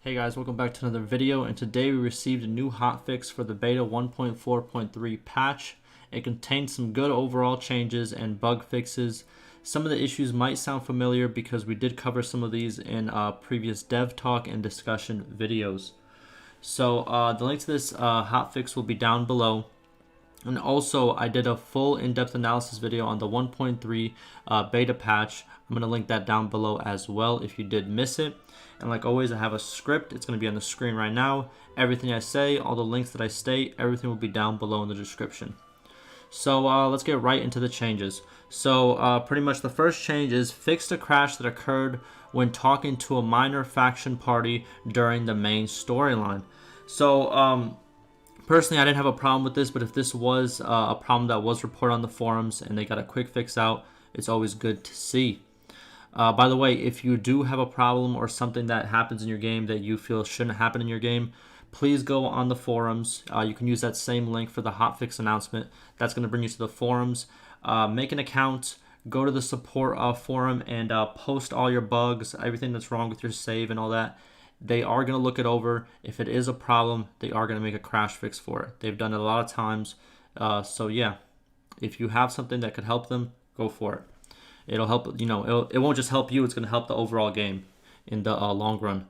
Hey guys, welcome back to another video, and today we received a new hotfix for the beta 1.4.3 patch. It contains some good overall changes and bug fixes. Some of the issues might sound familiar because we did cover some of these in previous dev talk and discussion videos. So the link to this hotfix will be down below. And also, I did a full in-depth analysis video on the 1.3 beta patch. I'm going to link that down below as well if you did miss it. And like always, I have a script. It's going to be on the screen right now. Everything I say, all the links that I state, everything will be down below in the description. So let's get right into the changes. So pretty much the first change is fix a crash that occurred when talking to a minor faction party during the main storyline. So personally, I didn't have a problem with this, but if this was a problem that was reported on the forums and they got a quick fix out, it's always good to see. By the way, if you do have a problem or something that happens in your game that you feel shouldn't happen in your game, please go on the forums. You can use that same link for the hotfix announcement. That's going to bring you to the forums. Make an account, go to the support forum, and post all your bugs, everything that's wrong with your save and all that. They are going to look it over. If it is a problem, they are going to make a crash fix for it. They've done it a lot of times. So yeah, if you have something that could help them, go for it. It'll help, it won't just help you, it's going to help the overall game in the long run.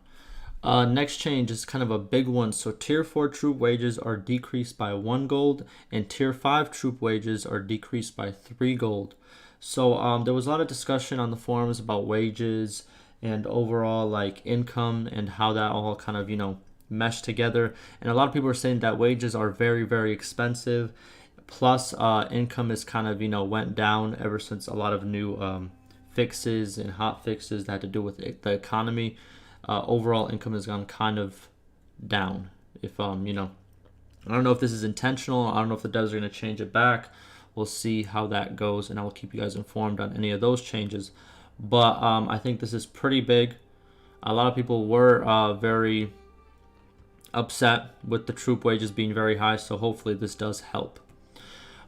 Next change is kind of a big one. So tier 4 troop wages are decreased by 1 gold and tier 5 troop wages are decreased by 3 gold. So there was a lot of discussion on the forums about wages and overall like income and how that all kind of, mesh together. And a lot of people are saying that wages are very, very expensive. Plus, income is kind of, went down ever since a lot of new fixes and hot fixes that had to do with the economy. Overall income has gone kind of down. If, I don't know if this is intentional. I don't know if the devs are going to change it back. We'll see how that goes, and I will keep you guys informed on any of those changes. But I think this is pretty big. A lot of people were very upset with the troop wages being very high, so hopefully this does help.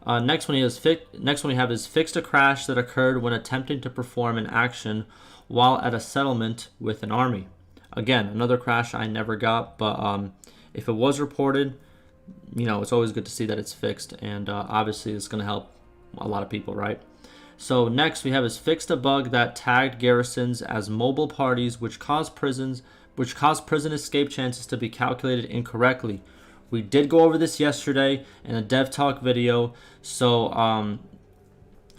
Next one we have is fixed a crash that occurred when attempting to perform an action while at a settlement with an army. Again, another crash I never got, but if it was reported, it's always good to see that it's fixed, and obviously it's going to help a lot of people, right? So next we have is fixed a bug that tagged garrisons as mobile parties, which caused prison escape chances to be calculated incorrectly. We did go over this yesterday in a dev talk video. So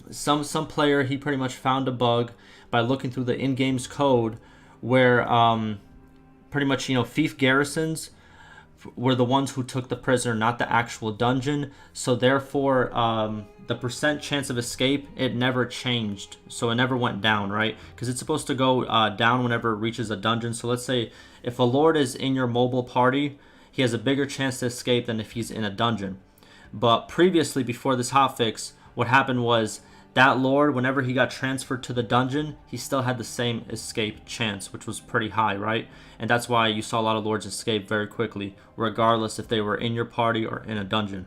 some player, he pretty much found a bug by looking through the in-game's code where pretty much thief garrisons were the ones who took the prisoner, not the actual dungeon. So therefore the percent chance of escape, it never changed. So it never went down, right? Because it's supposed to go down whenever it reaches a dungeon. So let's say if a lord is in your mobile party, he has a bigger chance to escape than if he's in a dungeon. But previously, before this hotfix, what happened was that lord, whenever he got transferred to the dungeon, he still had the same escape chance, which was pretty high, right? And that's why you saw a lot of lords escape very quickly, regardless if they were in your party or in a dungeon.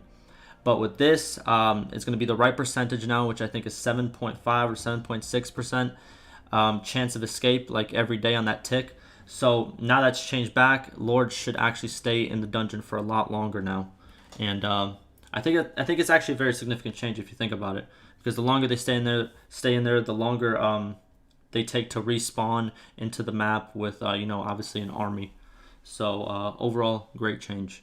But with this, it's going to be the right percentage now, which I think is 7.5 or 7.6% chance of escape, like every day on that tick. So now that's changed back. Lords should actually stay in the dungeon for a lot longer now, and I think it's actually a very significant change if you think about it, because the longer they stay in there, the longer they take to respawn into the map with obviously an army. So overall, great change.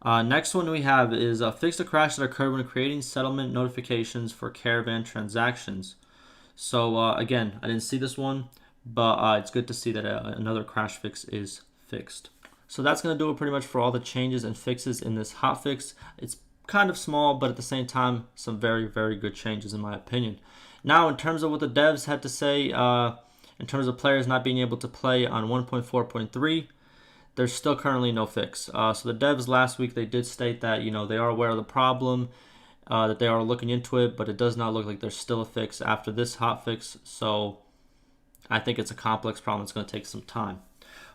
Next one we have is fix a crash that occurred when creating settlement notifications for caravan transactions. So again, I didn't see this one, but it's good to see that another crash fix is fixed. So that's going to do it pretty much for all the changes and fixes in this hotfix. It's kind of small, but at the same time, some very, very good changes in my opinion. Now, in terms of what the devs had to say, in terms of players not being able to play on 1.4.3, there's still currently no fix. So the devs last week, they did state that, they are aware of the problem, that they are looking into it, but it does not look like there's still a fix after this hotfix. So I think it's a complex problem. It's going to take some time.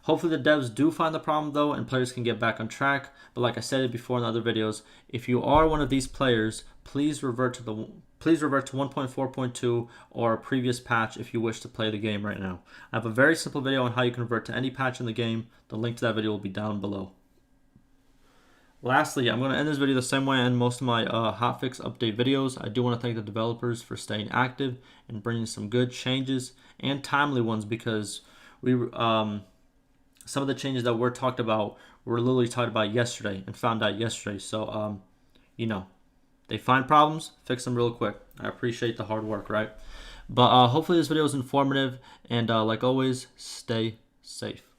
Hopefully the devs do find the problem though, and players can get back on track. But like I said it before in other videos, if you are one of these players, please revert to the please revert to 1.4.2 or a previous patch if you wish to play the game right now. I have a very simple video on how you can revert to any patch in the game. The link to that video will be down below. Lastly, I'm going to end this video the same way I end most of my hotfix update videos. I do want to thank the developers for staying active and bringing some good changes and timely ones, because we some of the changes that were talked about were literally talked about yesterday and found out yesterday. So, you know, they find problems, fix them real quick. I appreciate the hard work, right? But hopefully this video is informative, and like always, stay safe.